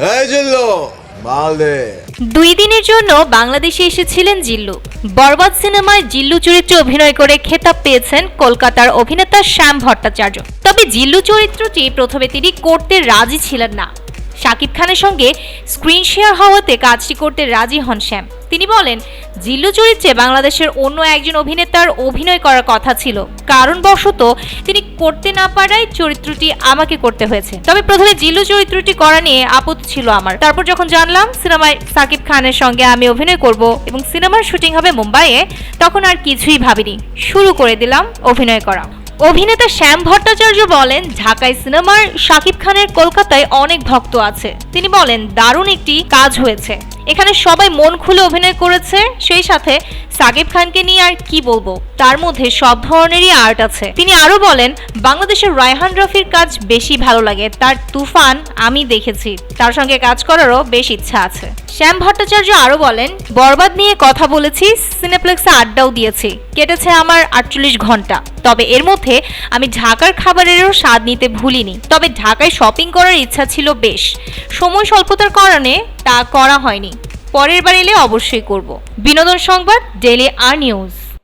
এই জিল্লু মাল দে। 2 দিনের জন্য বাংলাদেশে এসেছিলেন জিল্লু। বরবাদ সিনেমায় জিল্লু চরিত্রে অভিনয় করে খেতাব পেয়েছেন কলকাতার অভিনেতা শ্যাম ভট্টাচার্য। তবে জিল্লু চরিত্রটি প্রথমে তিনি করতে রাজি ছিলেন না। শাকিব খানের সঙ্গে স্ক্রিন শেয়ার হওয়াতে কাজটি করতে রাজি হন শ্যাম। তিনি বলেন, জিল্লু চরিত্রে বাংলাদেশের অন্য একজন অভিনেতার অভিনয় করার কথা ছিল, কারণবশত তিনি করতে না পারায় চরিত্রটি আমাকে করতে হয়েছে। তবে প্রথমে জিল্লু চরিত্রটি করা নিয়ে আপত্তি ছিল আমার। তারপর যখন জানলাম সিনেমায় শাকিব খানের সঙ্গে আমি অভিনয় করব এবং সিনেমার শুটিং হবে মুম্বাইয়ে, তখন আর কিছুই ভাবিনি, শুরু করে দিলাম অভিনয় করা। অভিনেতা শ্যাম ভট্টাচার্য বলেন, ঢাকায় সিনেমার শাকিব খানের কলকাতায় অনেক ভক্ত আছে। তিনি বলেন, দারুণ একটি কাজ হয়েছে, এখানে সবাই মন খুলে অভিনয় করেছে। সেই সাথে সাকিব খানকে নিয়ে আর কি বলবো, তার মধ্যে সব ধরনেরই আর্ট আছে। তিনি আরো বলেন, বাংলাদেশের রায়হান রফির কাজ বেশি ভালো লাগে, তার তুফান আমি দেখেছি, তার সঙ্গে কাজ করারও বেশ ইচ্ছা আছে। শ্যাম ভট্টাচার্য আরো বলেন, বরবাদ নিয়ে কথা বলেছি, সিনেপ্লেক্সে আড্ডাও দিয়েছি, কেটেছে আমার 48 ঘন্টা। তবে এর মধ্যে আমি ঢাকার খাবারেরও স্বাদ নিতে ভুলিনি। তবে ঢাকায় শপিং করার ইচ্ছা ছিল বেশ, সময় স্বল্পতার কারণে তা করা হয়নি। পরের বার এলে অবশ্যই করব। বিনোদন সংবাদ, ডেইলি আর নিউজ।